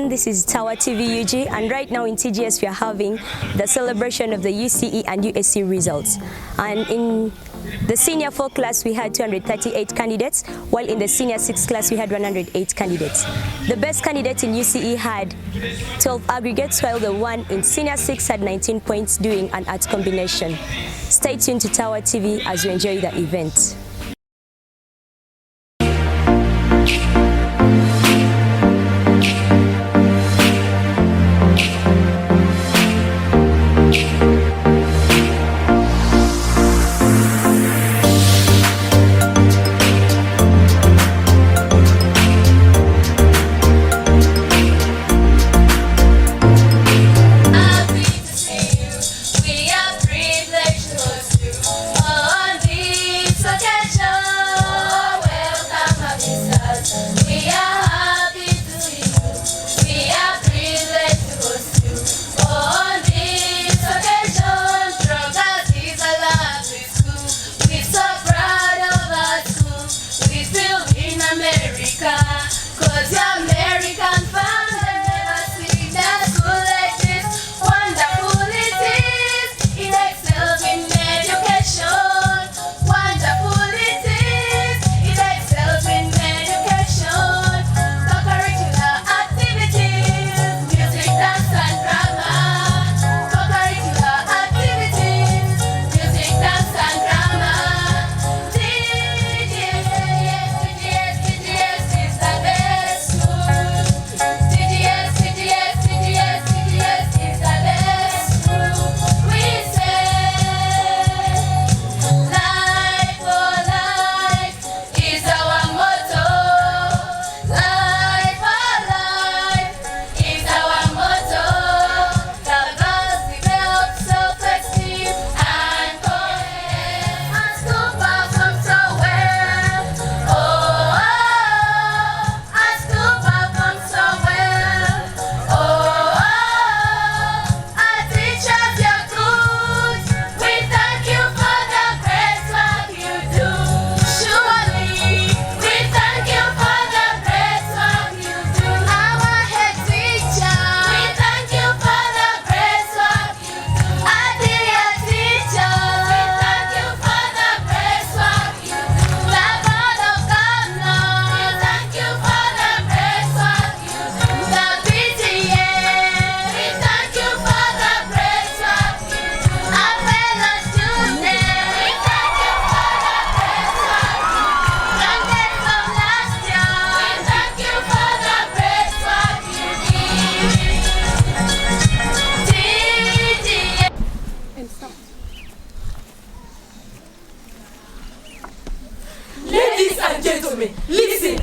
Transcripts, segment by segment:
everyone, this is Tower TV UG, and right now in TGS we are having the celebration of the UCE and UACE results. And in the senior 4 class we had 238 candidates, while in the senior 6 class we had 108 candidates. The best candidate in UCE had 12 aggregates, while the one in senior 6 had 19 points doing an art combination. Stay tuned to Tower TV as you enjoy the event.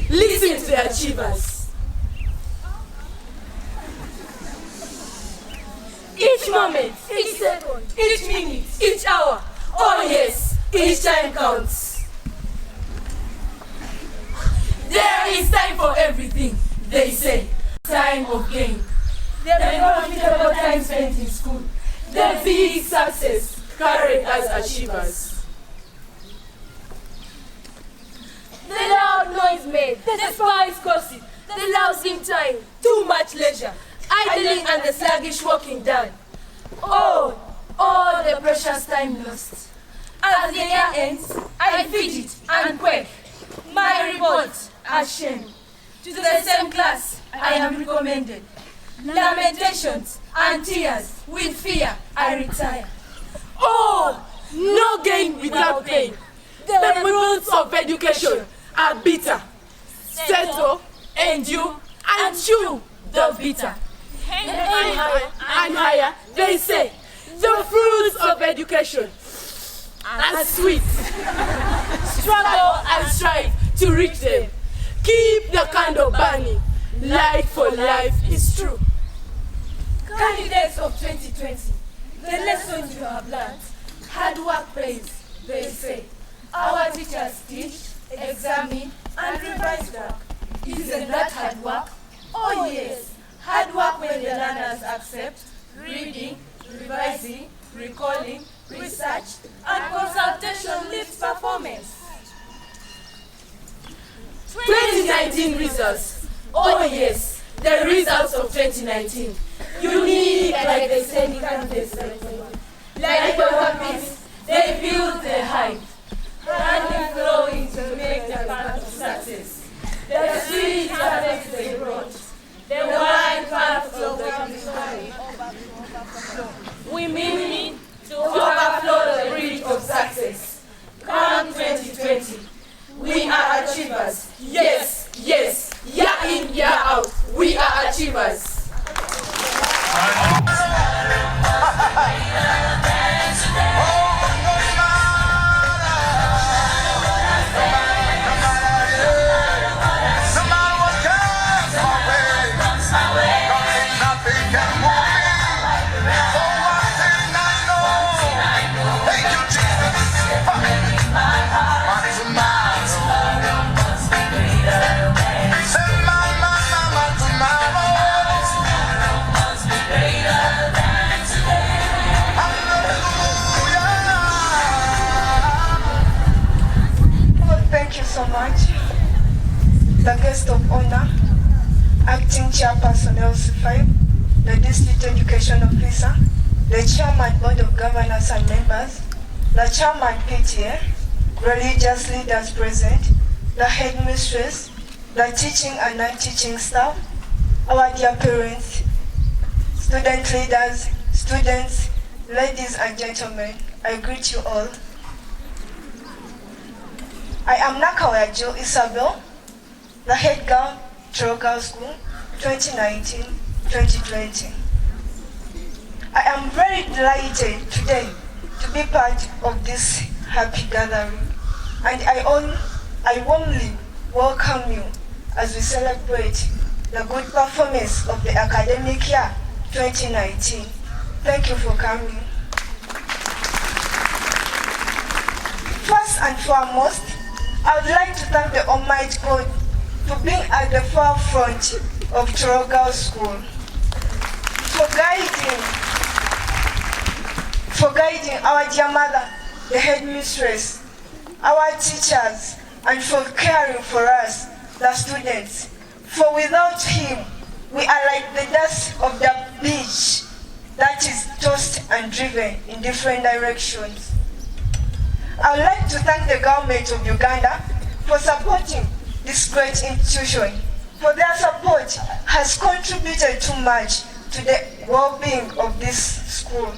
Listen to the achievers. Each moment, each second, each minute, each hour, oh yes, each time counts. There is time for everything, they say. Time of gain. The profitable time spent in school. The big success carried as achievers. The loud noise made, the despised gossip, the lousing time, too much leisure, idling and the sluggish walking done. Oh, all the precious time lost. As the year ends, I fidget and quake. My report, ashamed. To the same class I am recommended. Lamentations and tears, with fear I retire. Oh, no gain without pain. The roots of education are bitter. Settle, endure, and chew the bitter. And higher, they say, the fruits of education are sweet. Struggle and strive to reach them. Keep the candle burning. Light for life is true. Candidates of 2020, the lessons you have learned. Hard work pays, they say. Our teachers teach, examine, and revise work. Isn't that hard work? Oh yes, hard work when the learners accept reading, revising, recalling, research, and consultation lifts performance. 2019 results. Oh yes, the results of 2019. Unique like the same candidates, like the puppies, they build the height, running flowing to make the path to success. The sweet harvest they brought, the wide path of the victory. We mean to overflow the bridge of success. Come 2020, we are achievers. Yes, yes, year in, year out, we are achievers. The guest of honor, acting chairperson LC5, the district education officer, the chairman board of governors and members, the chairman PTA, religious leaders present, the headmistress, the teaching and non-teaching staff, our dear parents, student leaders, students, ladies and gentlemen, I greet you all. I am Nakawaya Isabel, the head girl, Tororo Girls School, 2019-2020. I am very delighted today to be part of this happy gathering, and I warmly welcome you as we celebrate the good performance of the academic year 2019. Thank you for coming. First and foremost, I would like to thank the Almighty God for being at the forefront of Tororo Girls School, for guiding our dear mother, the headmistress, our teachers, and for caring for us, the students. For without him, we are like the dust of the beach that is tossed and driven in different directions. I would like to thank the government of Uganda for supporting this great institution, for their support has contributed too much to the well-being of this school.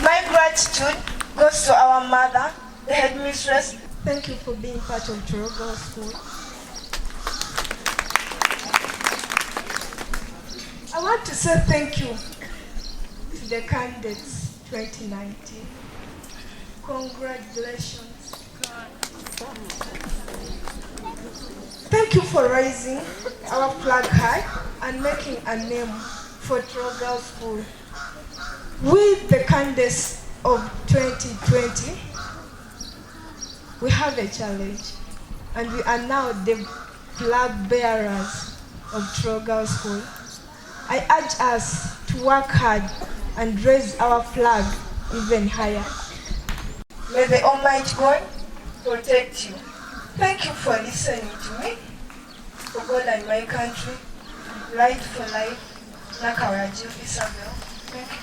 My gratitude goes to our mother, the headmistress. Thank you for being part of Tororo Girls School. I want to say thank you to the candidates 2019. Congratulations. Thank you for raising our flag high and making a name for Tororo Girls School. With the candidates of 2020, we have a challenge, and we are now the flag bearers of Tororo Girls School. I urge us to work hard and raise our flag even higher. May the Almighty God protect you. Thank you for listening to me. For God and my country, light for life, Nakawaya Isabel. Thank you.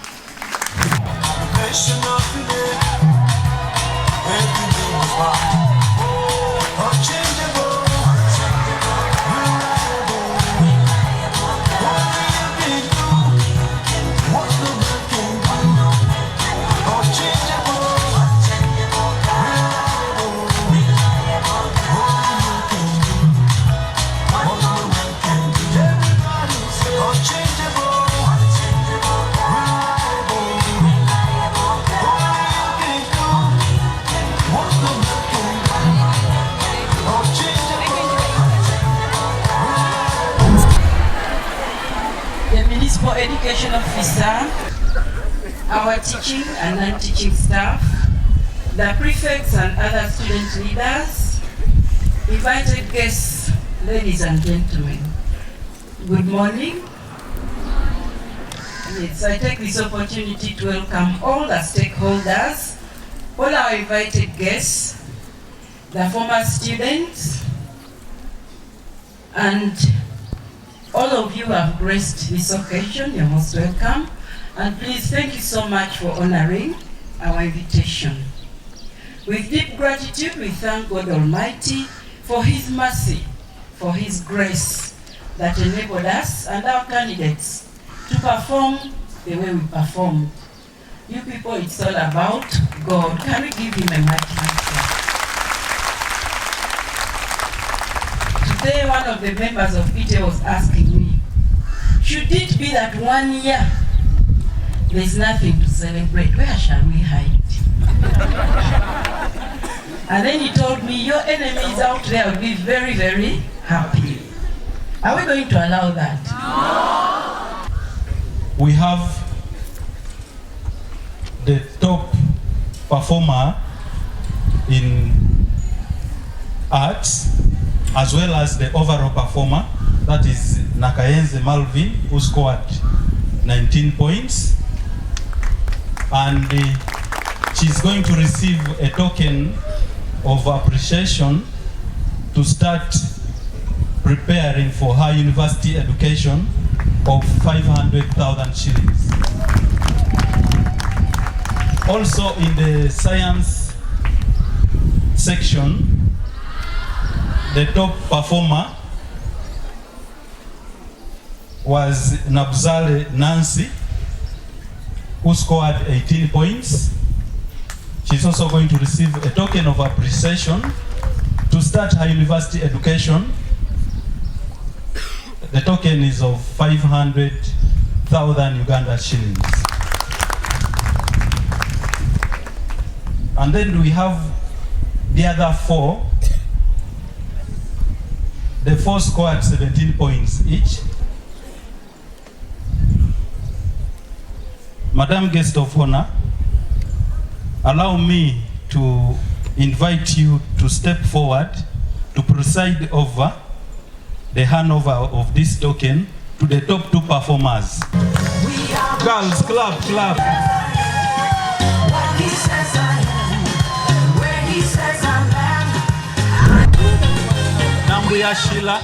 Education officer, our teaching and non-teaching staff, the prefects and other student leaders, invited guests, ladies and gentlemen, good morning. Yes, I take this opportunity to welcome all the stakeholders, all our invited guests, the former students, And all of you have graced this occasion. You're most welcome. And please, thank you so much for honoring our invitation. With deep gratitude, we thank God Almighty for His mercy, for His grace that enabled us and our candidates to perform the way we performed. You people, it's all about God. Can we give Him a mighty hand? Today, one of the members of PTA was asking me, should it be that 1 year there's nothing to celebrate? Where shall we hide? And then he told me, your enemies out there will be very, very happy. Are we going to allow that? No. We have the top performer in arts, as well as the overall performer, that is Nakayenze Malvin, who scored 19 points. And she's going to receive a token of appreciation to start preparing for her university education of 500,000 shillings. Also in the science section, the top performer was Nabzale Nancy, who scored 18 points. She's also going to receive a token of appreciation to start her university education. The token is of 500,000 Uganda shillings. And then we have the other four. The four scored 17 points each. Madam Guest of Honor, allow me to invite you to step forward to preside over the handover of this token to the top two performers. Girls, clap, clap. Nambuya Sheila.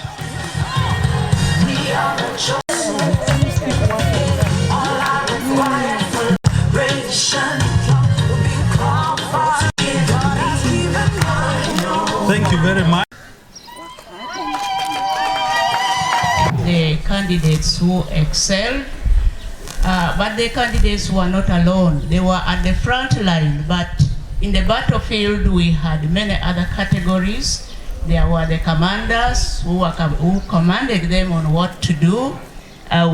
Thank you very much. The candidates who excelled, but the candidates were not alone. They were at the front line, but in the battlefield we had many other categories. There were the commanders who commanded them on what to do.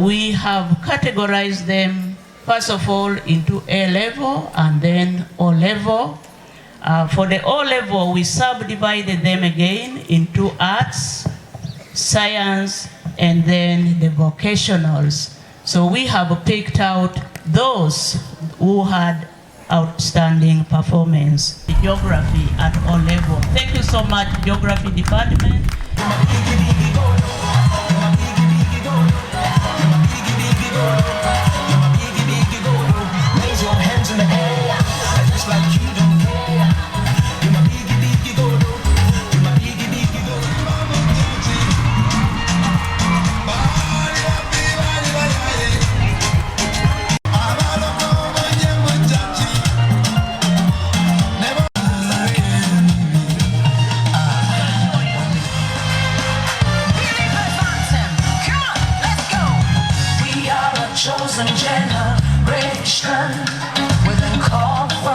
We have categorized them, first of all, into A level and then O level. For the O level, we subdivided them again into arts, science, and then the vocationals. So we have picked out those who had outstanding performance. Geography at O level. Thank you so much, Geography Department. Chosen generation with a call for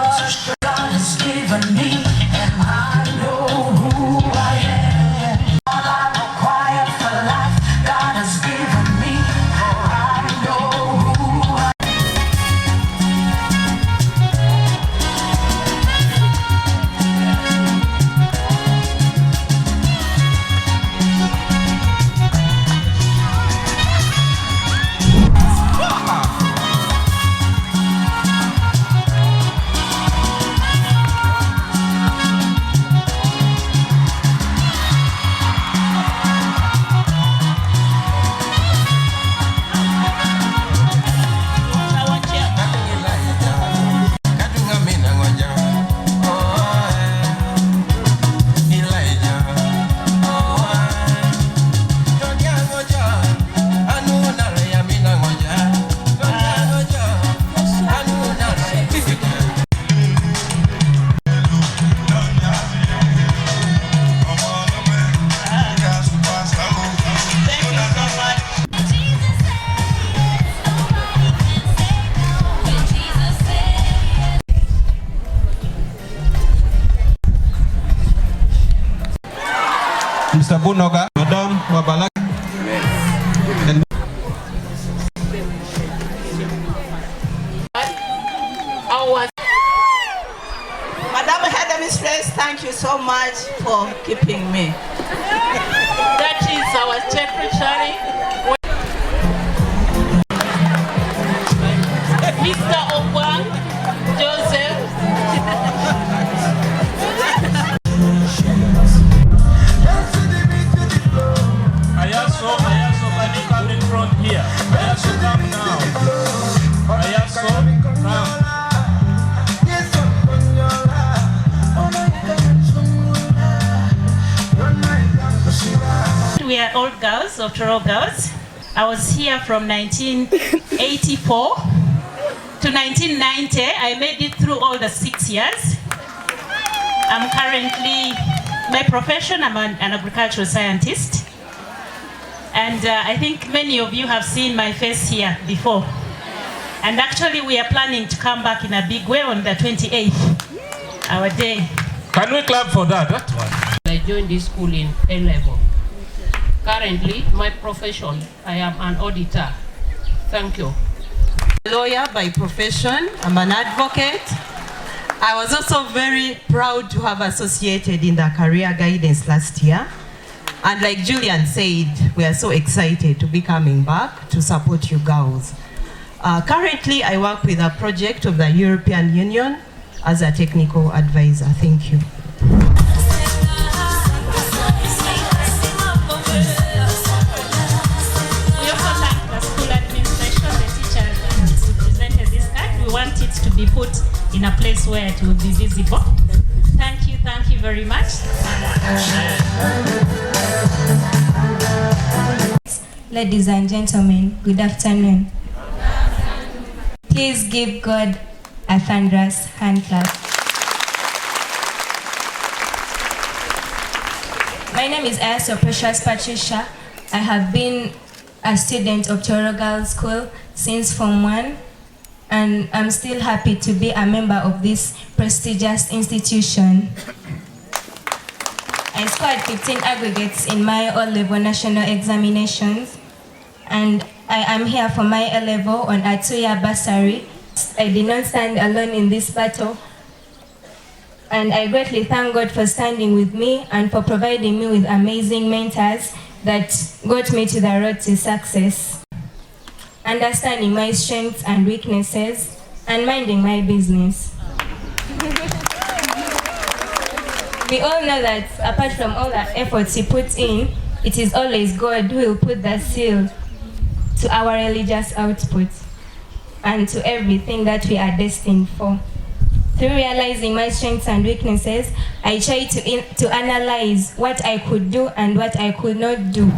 God has given me, and I know who I am. All I require for life, God has given me, for I know who I am. Mr. Bunoga, Madam Wabalak. Madam Headmistress, thank you so much for keeping me. That is our secretary, Mr. Obwang Joseph. Ayaso, can you come in front here? Ayaso, come now. Ayaso, come. We are all girls of Tororo Girls. I was here from 1984 to 1990. I made it through all the 6 years. I'm currently, my profession, I'm an agricultural scientist. And I think many of you have seen my face here before. And actually we are planning to come back in a big way on the 28th, our day. Can we clap for that? That one. I joined this school in A-level. Currently, my profession, I am an auditor. Thank you. Lawyer by profession, I'm an advocate. I was also very proud to have associated in the career guidance last year. And like Julian said, we are so excited to be coming back to support you girls. Currently, I work with a project of the European Union as a technical advisor. Thank you. Want it to be put in a place where it will be visible. Thank you very much. Ladies and gentlemen, good afternoon. Please give God a thunderous hand clap. My name is Ayso Precious Patricia. I have been a student of Tororo Girls School since Form 1. And I'm still happy to be a member of this prestigious institution. I scored 15 aggregates in my O-level national examinations, and I am here for my A-level on a 2-year bursary. I did not stand alone in this battle, and I greatly thank God for standing with me and for providing me with amazing mentors that got me to the road to success. Understanding my strengths and weaknesses, and minding my business. We all know that apart from all the efforts we put in, it is always God who will put the seal to our religious output and to everything that we are destined for. Through realizing my strengths and weaknesses, I try to analyze what I could do and what I could not do.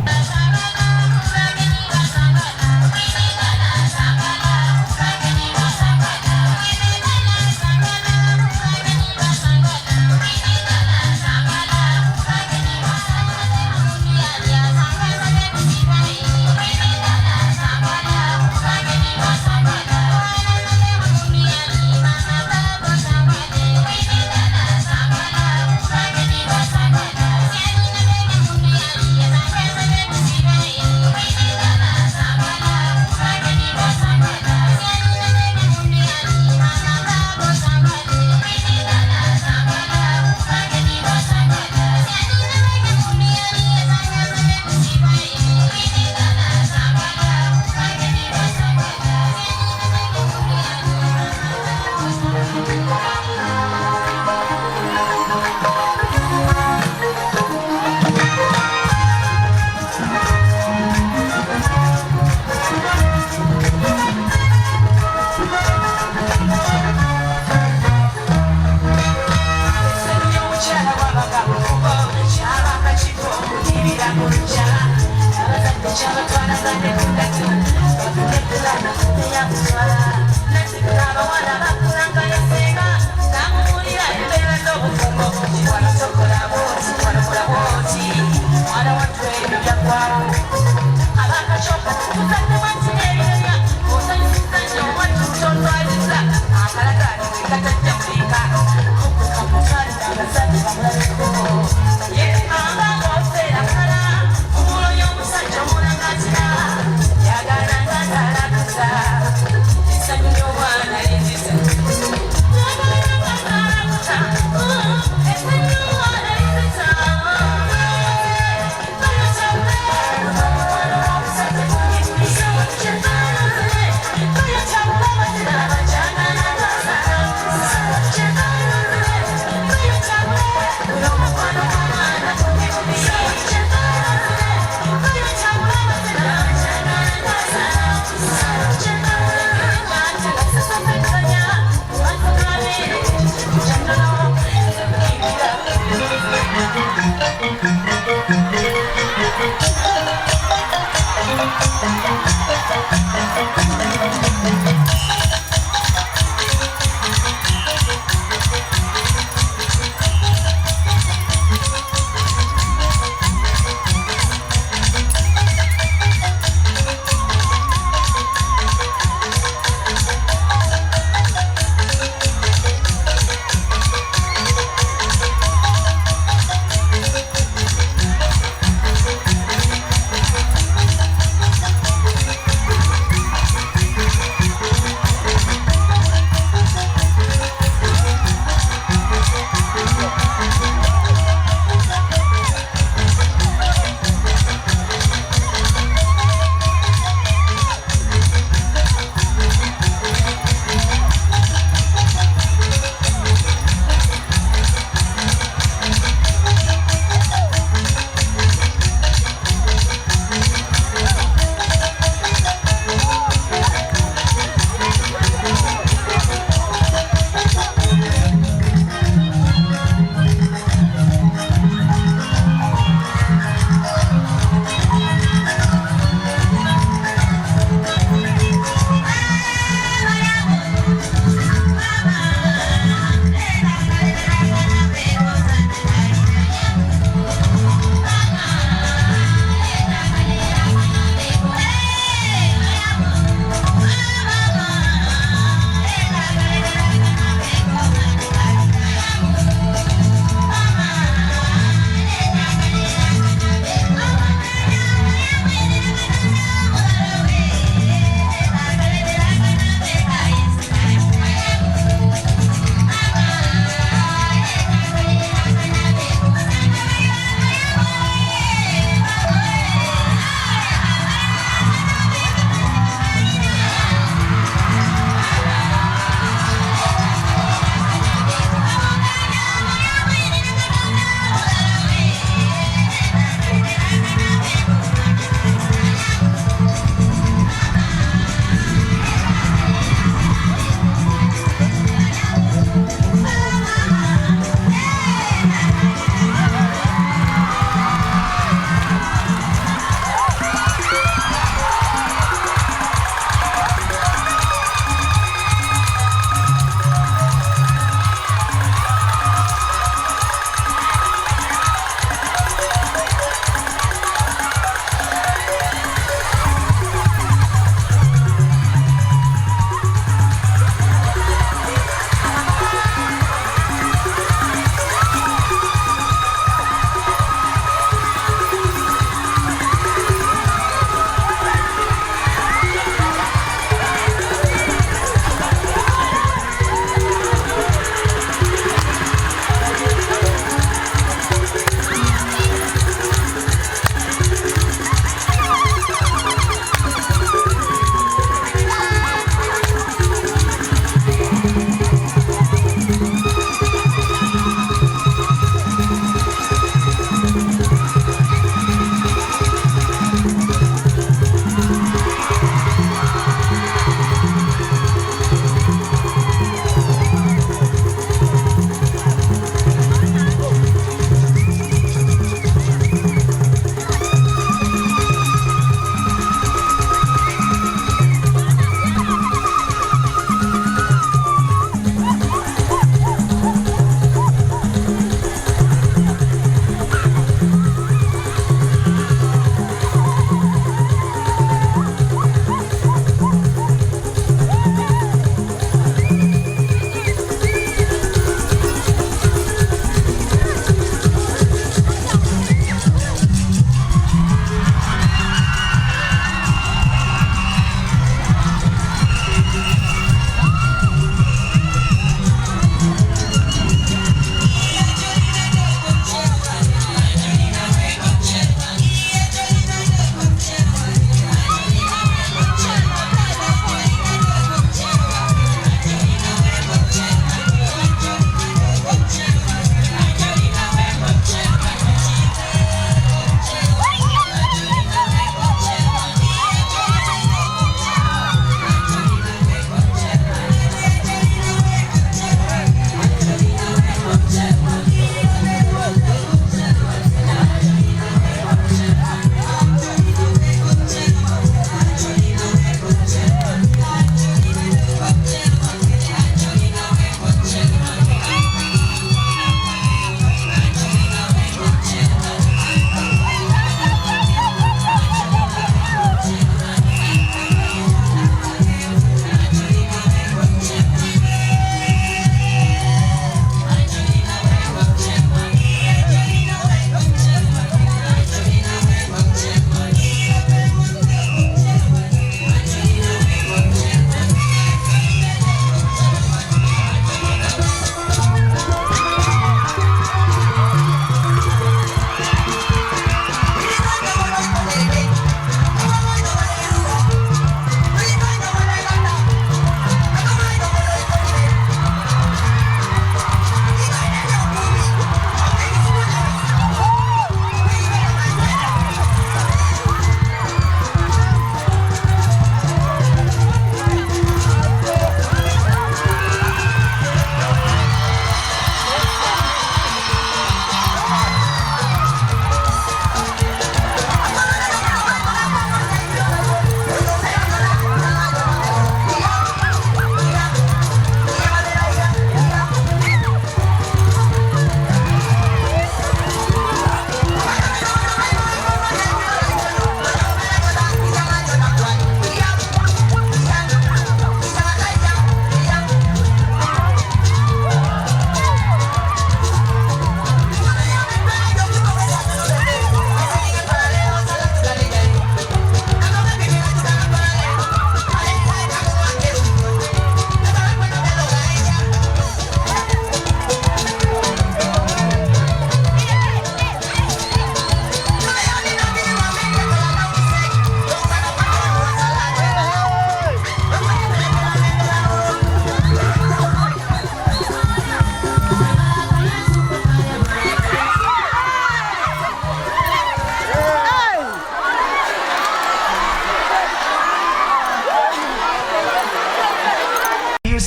Yeah.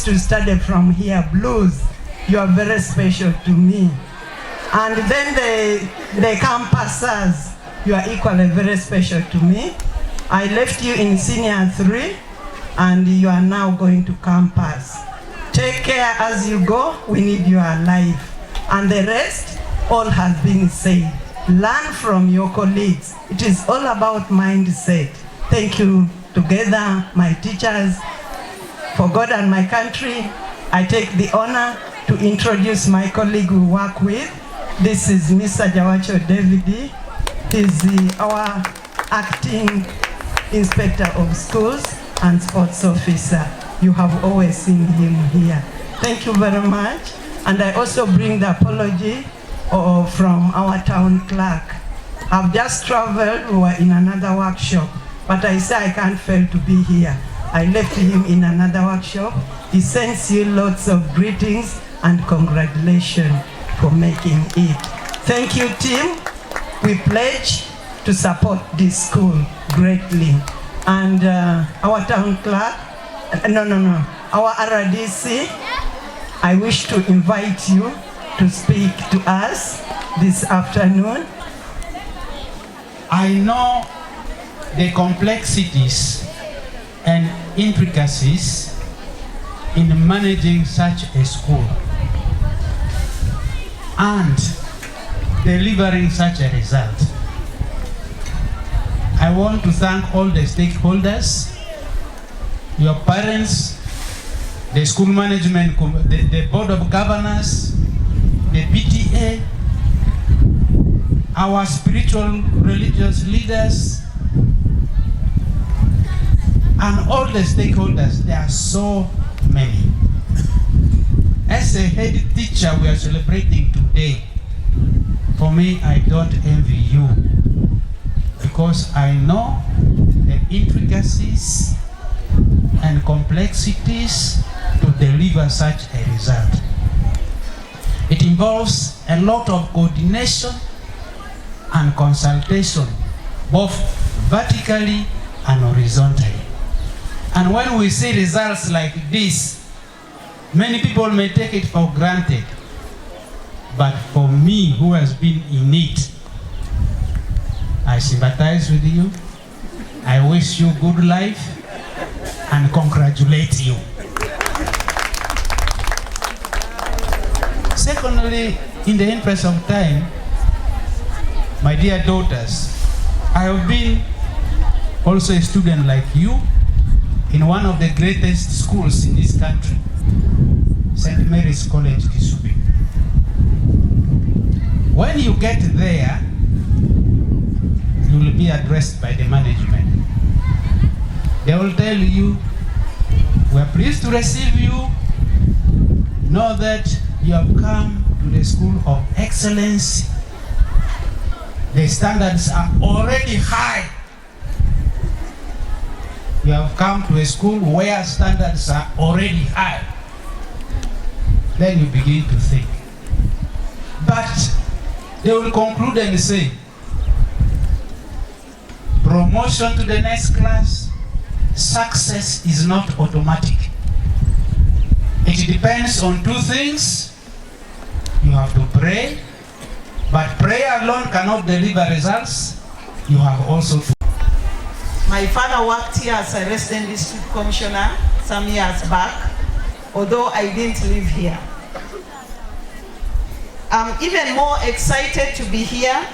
to study from here, blues. You are very special to me. And then the campusers, you are equally very special to me. I left you in senior 3, and you are now going to campus. Take care as you go. We need your life. And the rest, all has been said. Learn from your colleagues. It is all about mindset. Thank you together, my teachers. For God and my country, I take the honor to introduce my colleague we work with. This is Mr. Jawacho David. He's our acting Inspector of Schools and Sports Officer. You have always seen him here. Thank you very much. And I also bring the apology from our town clerk. I've just traveled, we were in another workshop, but I say I can't fail to be here. I left him in another workshop. He sends you lots of greetings and congratulations for making it. Thank you, team. We pledge to support this school greatly. And our town clerk, our RDC, I wish to invite you to speak to us this afternoon. I know the complexities and intricacies in managing such a school and delivering such a result. I want to thank all the stakeholders, your parents, the school management, the board of governors, the PTA, our spiritual religious leaders, and all the stakeholders. There are so many. As a head teacher we are celebrating today, for me, I don't envy you, because I know the intricacies and complexities to deliver such a result. It involves a lot of coordination and consultation, both vertically and horizontally. And when we see results like this, many people may take it for granted. But for me, who has been in it, I sympathize with you. I wish you good life and congratulate you. Secondly, in the interest of time, my dear daughters, I have been also a student like you in one of the greatest schools in this country, St. Mary's College, Kisubi. When you get there, you will be addressed by the management. They will tell you, we are pleased to receive you. Know that you have come to the school of excellence. The standards are already high. You have come to a school where standards are already high. Then you begin to think. But they will conclude and say, promotion to the next class, success is not automatic. It depends on two things. You have to pray, but prayer alone cannot deliver results. You have also to. My father worked here as a resident district commissioner some years back, although I didn't live here. I'm even more excited to be here.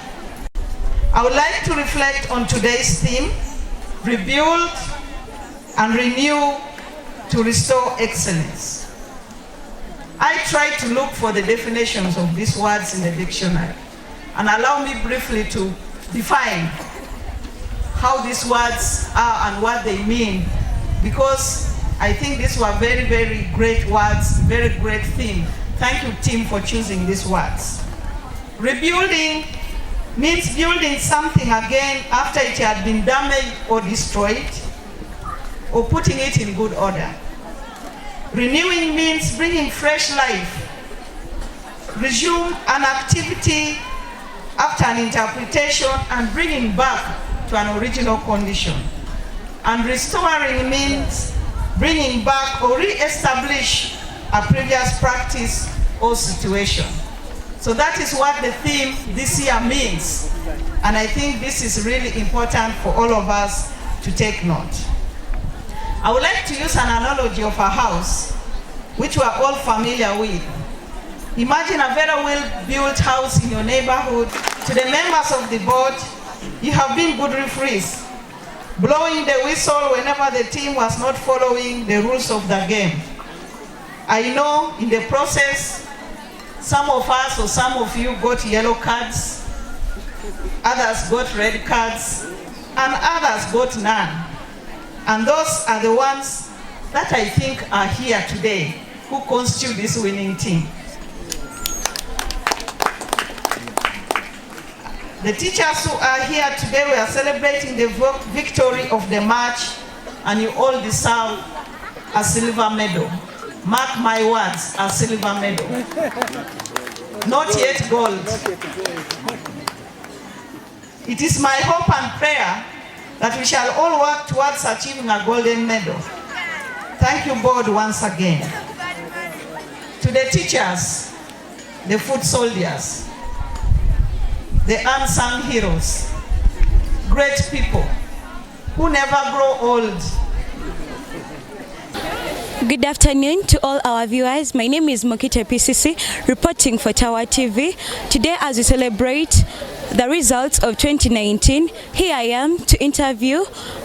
I would like to reflect on today's theme, rebuild and renew to restore excellence. I tried to look for the definitions of these words in the dictionary, and allow me briefly to define how these words are and what they mean, because I think these were very, very great words, very great theme. Thank you, team, for choosing these words. Rebuilding means building something again after it had been damaged or destroyed, or putting it in good order. Renewing means bringing fresh life. Resume an activity after an interpretation and bringing back to an original condition. And restoring means bringing back or re-establish a previous practice or situation. So that is what the theme this year means. And I think this is really important for all of us to take note. I would like to use an analogy of a house, which we are all familiar with. Imagine a very well-built house in your neighborhood. To the members of the board, you have been good referees, blowing the whistle whenever the team was not following the rules of the game. I know in the process, some of us or some of you got yellow cards, others got red cards, and others got none. And those are the ones that I think are here today, who constitute this winning team. The teachers who are here today, we are celebrating the victory of the match, and you all deserve a silver medal. Mark my words, a silver medal. Not yet gold. It is my hope and prayer that we shall all work towards achieving a golden medal. Thank you, board, once again. To the teachers, the foot soldiers, the unsung heroes, great people who never grow old. Good afternoon to all our viewers. My name is Mokita PCC, reporting for Tower TV. Today, as we celebrate the results of 2019, here I am to interview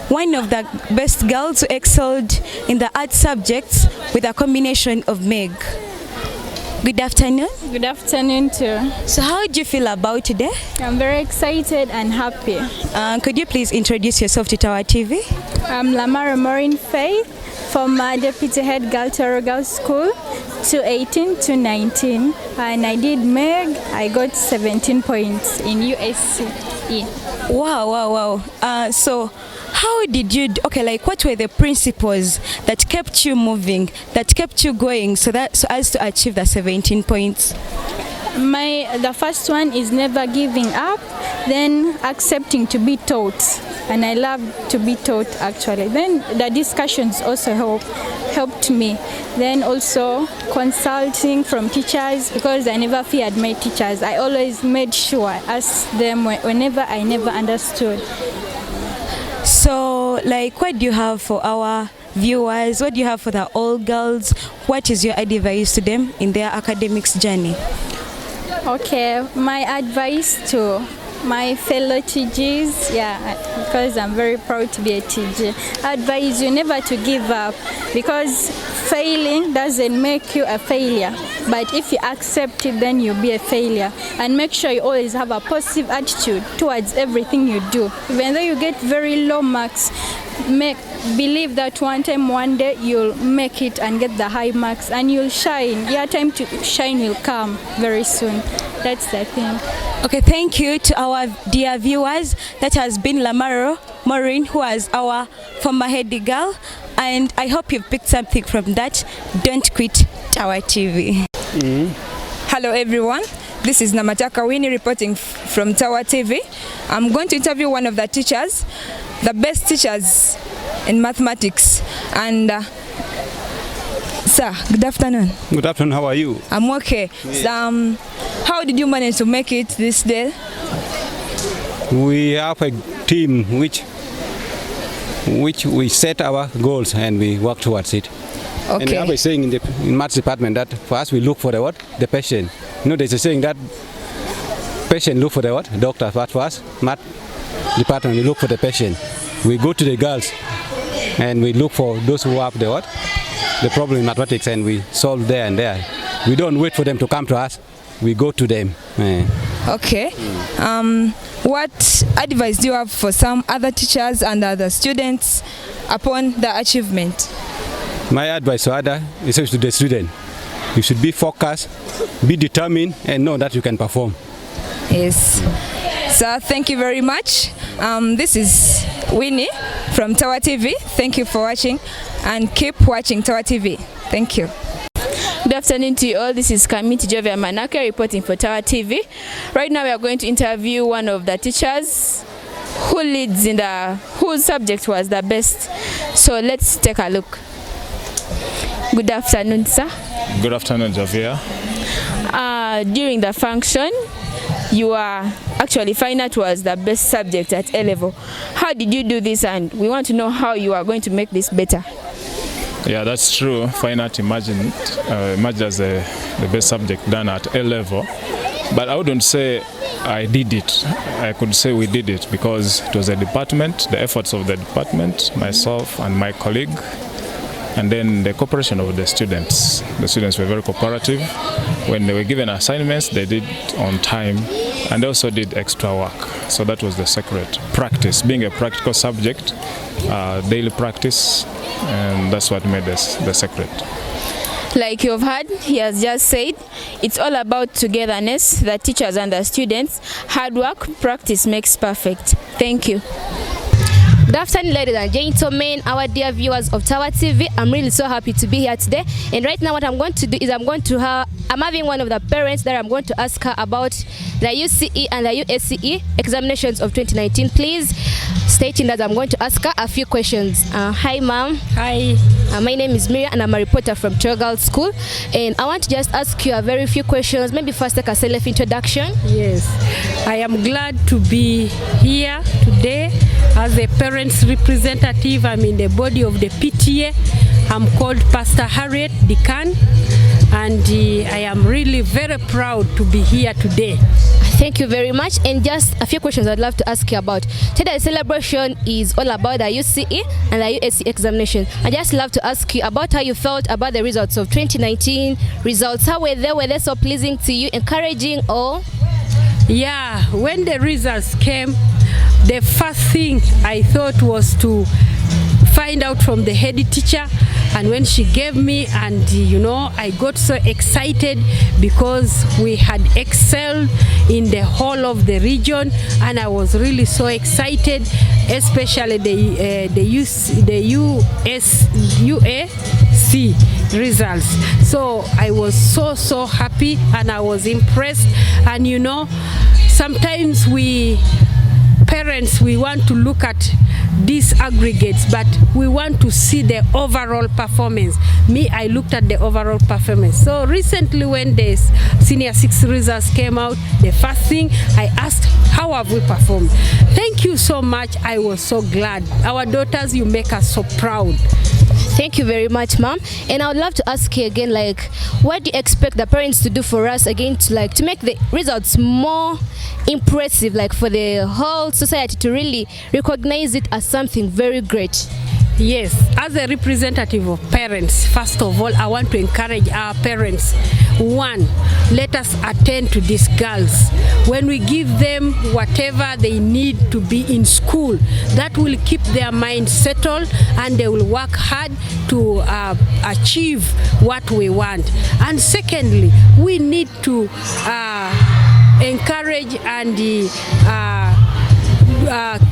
one of the best girls who excelled in the art subjects with a combination of MEG. Good afternoon. Good afternoon too. So how do you feel about today? I'm very excited and happy. Could you please introduce yourself to Tower TV? I'm Lamara Maureen Faith, former Deputy Head Girl Tororo Girls School, 2018 to 19. And I did MEG. I got 17 points in UCE. Wow. So how did you, what were the principles that kept you moving, that kept you going so as to achieve the 17 points? The first one is never giving up, then accepting to be taught. And I love to be taught, actually. Then the discussions also helped me. Then also consulting from teachers, because I never feared my teachers. I always made sure I asked them whenever I never understood. So, what do you have for our viewers? What do you have for the all girls? What is your advice to them in their academics journey? Okay, my advice to my fellow TGs, because I'm very proud to be a TG. I advise you never to give up, because failing doesn't make you a failure. But if you accept it, then you'll be a failure. And make sure you always have a positive attitude towards everything you do. Even though you get very low marks, believe that one day you'll make it and get the high marks, and you'll shine. Your time to shine will come very soon. That's the thing. Okay, thank you to our dear viewers. That has been Lamaro Maureen, who was our former head girl, and I hope you've picked something from that. Don't quit Tower TV. Hello everyone, this is Namataka Winnie reporting from Tower TV. I'm going to interview one of the teachers, the best teachers in mathematics. And sir, good afternoon. Good afternoon, how are you? I'm okay. Yes. So, how did you manage to make it this day? We have a team which we set our goals and we work towards it. Okay. And I was saying in maths department that for us we look for the what? The patient. You know, there's a saying that patient look for the what? Doctor. But for us, math department, we look for the patient. We go to the girls and we look for those who have the what? The problem in mathematics, and we solve there and there. We don't wait for them to come to us. We go to them. Okay. What advice do you have for some other teachers and other students upon the achievement? My advice to others is to the student. You should be focused, be determined, and know that you can perform. Yes. So thank you very much. This is Winnie from Tower TV. Thank you for watching, and keep watching Tower TV. Thank you. Good afternoon to you all. This is Kamiti Jovia Manaka reporting for Tower TV. Right now we are going to interview one of the teachers whose subject was the best. So let's take a look. Good afternoon, sir. Good afternoon, Javier. During the function, you are actually fine art was the best subject at A level. How did you do this, and we want to know how you are going to make this better? Yeah, that's true. Fine art emerged as the best subject done at A level. But I wouldn't say I did it. I could say we did it because it was a department, the efforts of the department, myself and my colleague, and then the cooperation of the students. The students were very cooperative. When they were given assignments, they did on time, and they also did extra work. So that was the secret. Practice, being a practical subject, daily practice, and that's what made us the secret. Like you've heard, he has just said, it's all about togetherness, the teachers and the students. Hard work, practice makes perfect. Thank you. Good afternoon, ladies and gentlemen, our dear viewers of Tower TV. I'm really so happy to be here today. And right now what I'm going to do is I'm having one of the parents that I'm going to ask her about the UCE and the UACE examinations of 2019. Please stay tuned as I'm going to ask her a few questions. Hi, ma'am. Hi. My name is Miriam and I'm a reporter from Tororo Girls School. And I want to just ask you a very few questions. Maybe first take a self-introduction. Yes. I am glad to be here today as a parents representative. I'm in the body of the PTA. I'm called Pastor Harriet Decan, and I am really very proud to be here today. Thank you very much. And just a few questions I'd love to ask you about. Today the celebration is all about the UCE and the UACE examination. I just love to ask you about how you felt about the results of 2019 results. How were they? Were they so pleasing to you, encouraging, or? Yeah, when the results came, the first thing I thought was to find out from the head teacher, and when she gave me, and you know, I got so excited because we had excelled in the whole of the region, and I was really so excited, especially the UAC results. So I was so happy and I was impressed. And you know, sometimes parents, we want to look at these aggregates, but we want to see the overall performance. Me, I looked at the overall performance. So recently when the senior 6 results came out, the first thing I asked, how have we performed? Thank you so much. I was so glad. Our daughters, you make us so proud. Thank you very much, ma'am. And I would love to ask you again, like, what do you expect the parents to do for us again to make the results more impressive, like for the whole society to really recognize it as something very great? Yes, as a representative of parents, first of all, I want to encourage our parents. One, let us attend to these girls. When we give them whatever they need to be in school, that will keep their mind settled and they will work hard to achieve what we want. And secondly, we need to encourage and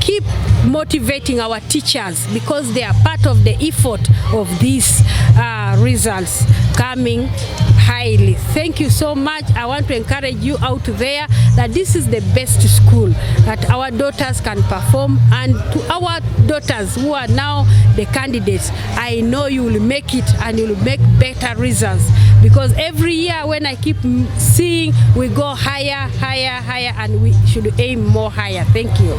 keep motivating our teachers, because they are part of the effort of these results coming highly. Thank you so much. I want to encourage you out there that this is the best school that our daughters can perform, and to our daughters who are now the candidates, I know you will make it and you will make better results, because every year when I keep seeing we go higher, and we should aim more higher. Thank you.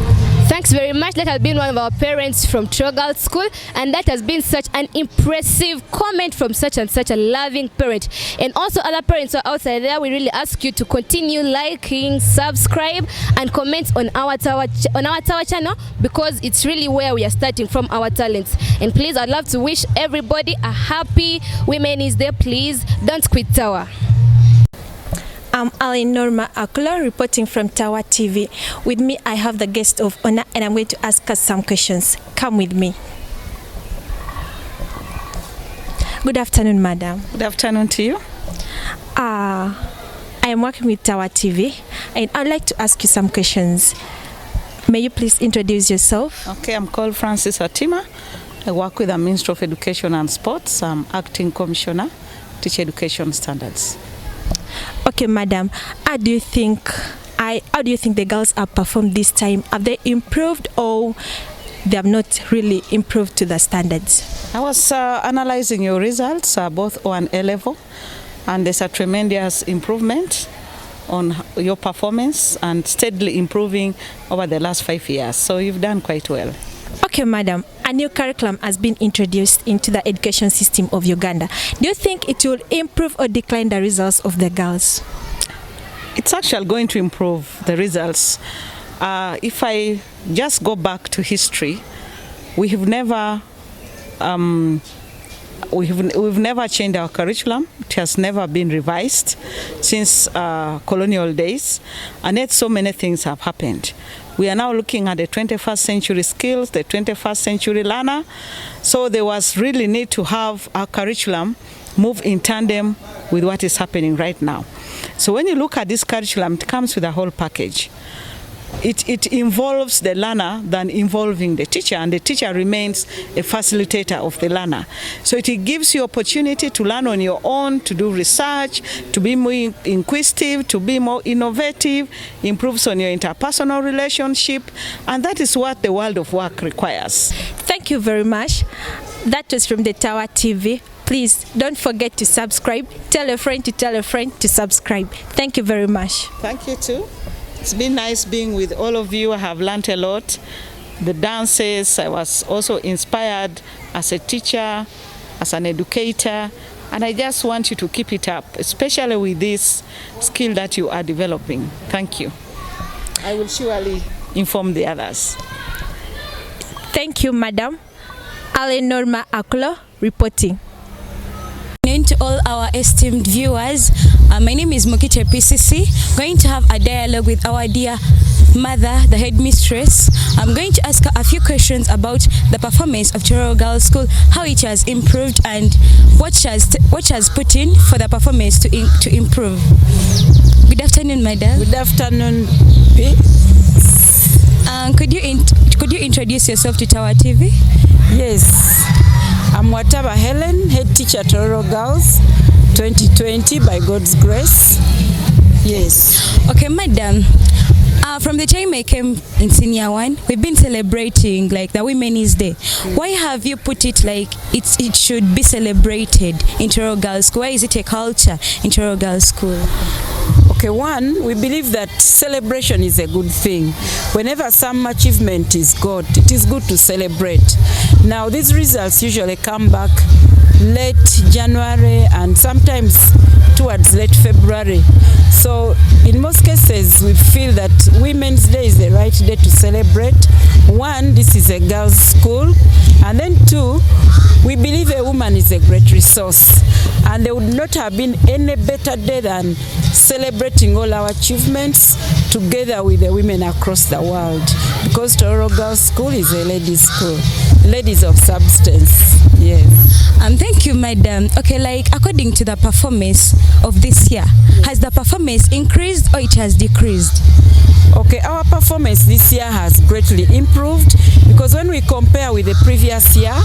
Thanks very much. That has been one of our parents from Tororo Girls School, and that has been such an impressive comment from such and such a loving parent. And also other parents who are outside there, we really ask you to continue liking, subscribe and comment on our Tower channel, because it's really where we are starting from our talents. And please, I'd love to wish everybody a happy Women's Day. Please don't quit Tower. I'm Aline Norma Akula, reporting from Tower TV. With me, I have the guest of honor, and I'm going to ask us some questions. Come with me. Good afternoon, madam. Good afternoon to you. I am working with Tower TV, and I'd like to ask you some questions. May you please introduce yourself? Okay, I'm called Francis Atima. I work with the Ministry of Education and Sports. I'm acting commissioner, teacher education standards. Okay, madam. How do you think the girls have performed this time? Have they improved, or they have not really improved to the standards? I was analyzing your results, both O and A level, and there's a tremendous improvement on your performance and steadily improving over the last 5 years. So you've done quite well. Okay, madam, a new curriculum has been introduced into the education system of Uganda. Do you think it will improve or decline the results of the girls? It's actually going to improve the results. If I just go back to history, we've never changed our curriculum. It has never been revised since colonial days, and yet so many things have happened. We are now looking at the 21st century skills, the 21st century learner. So there was really need to have our curriculum move in tandem with what is happening right now. So when you look at this curriculum, it comes with a whole package. It involves the learner than involving the teacher, and the teacher remains a facilitator of the learner. So it gives you opportunity to learn on your own, to do research, to be more inquisitive, to be more innovative, improves on your interpersonal relationship, and that is what the world of work requires. Thank you very much. That was from the Tower TV. Please don't forget to subscribe. Tell a friend to subscribe. Thank you very much. Thank you too. It's been nice being with all of you. I have learned a lot. The dances, I was also inspired as a teacher, as an educator, and I just want you to keep it up, especially with this skill that you are developing. Thank you. I will surely inform the others. Thank you, madam. Norma Aklo reporting. To all our esteemed viewers, my name is Mokite PCC. Going to have a dialogue with our dear mother, the headmistress. I'm going to ask her a few questions about the performance of Tororo Girls School, how it has improved, and what she has put in for the performance to improve. Good afternoon, madam. Good afternoon. Could you introduce yourself to Tower TV? Yes. I'm Wataba Helen, head teacher at Tororo Girls 2020 by God's grace. Yes. Okay, madam. From the time I came in senior 1, we've been celebrating like the Women's Day. Why have you put it like it should be celebrated in Tororo Girls School? Why is it a culture in Tororo Girls School? Okay, one, we believe that celebration is a good thing. Whenever some achievement is got, it is good to celebrate. Now, these results usually come back late January and sometimes towards late February. So in most cases, we feel that Women's Day is the right day to celebrate. One, this is a girls' school. And then two, we believe a woman is a great resource. And there would not have been any better day than celebrating all our achievements together with the women across the world. Because Tororo Girls School is a ladies' school. Ladies of substance. Yes. Thank you, madam. Okay, like according to the performance of this year, has the performance increased or it has decreased? Okay, our performance this year has greatly improved because when we compare with the previous year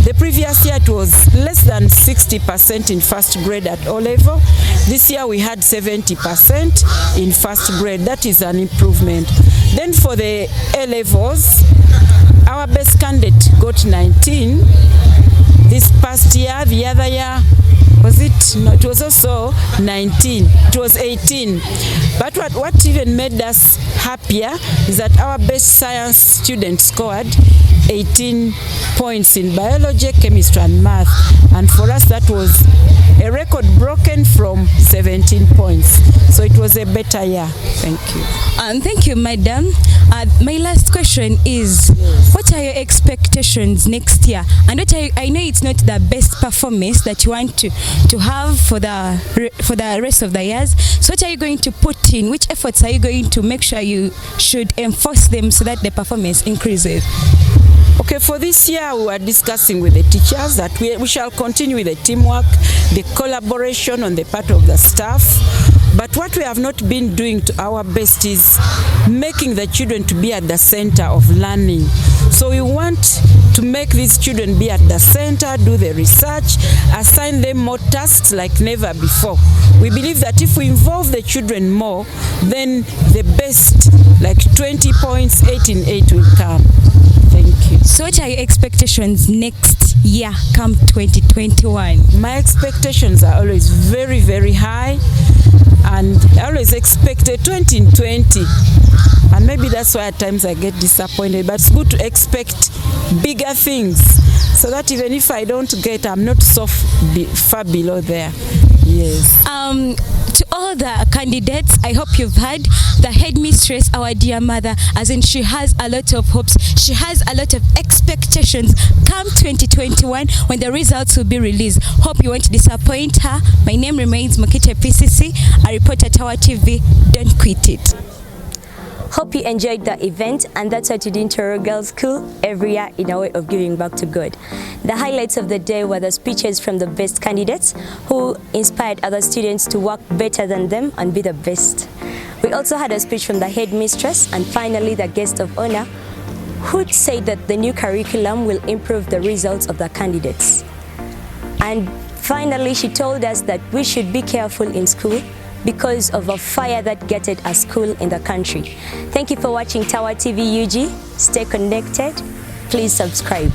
it was less than 60% in first grade at O level. This year we had 70% in first grade. That is an improvement. Then for the A levels, our best candidate got 19. This past year, the other year, was it? No, it was also 19. It was 18. But what even made us happier is that our best science student scored 18 points in biology, chemistry, and math. And for us, that was a record broken from 17 points. So it was a better year. Thank you. Thank you, madam. My last question is, what are your expectations next year? And I know it's not the best performance that you want to have for the rest of the years. So what are you going to put in? Which efforts are you going to make sure you should enforce them so that the performance increases? Okay, for this year we are discussing with the teachers that we shall continue with the teamwork, the collaboration on the part of the staff. But what we have not been doing to our best is making the children to be at the center of learning. So we want to make these children be at the center, do the research, assign them more tasks like never before. We believe that if we involve the children more, then the best, like 20 points, 8 in 8 will come. Thank you. So what are your expectations next year, come 2021? My expectations are always very, very high, and I always expect a 20 in 20. And maybe that's why at times I get disappointed, but it's good to expect bigger things, so that even if I don't get, I'm not so far below there. Yes. To all the candidates, I hope you've heard the headmistress, our dear mother, as in she has a lot of hopes, she has a lot of expectations come 2021 when the results will be released. Hope you won't disappoint her. My name remains Makite PCC. I report at Tower TV. Don't quit it. Hope you enjoyed the event, and that's what we do in Tororo Girls School every year in a way of giving back to God. The highlights of the day were the speeches from the best candidates who inspired other students to work better than them and be the best. We also had a speech from the headmistress, and finally the guest of honor who said that the new curriculum will improve the results of the candidates. And finally she told us that we should be careful in school because of a fire that gutted a school in the country. Thank you for watching Tower TV UG. Stay connected. Please subscribe.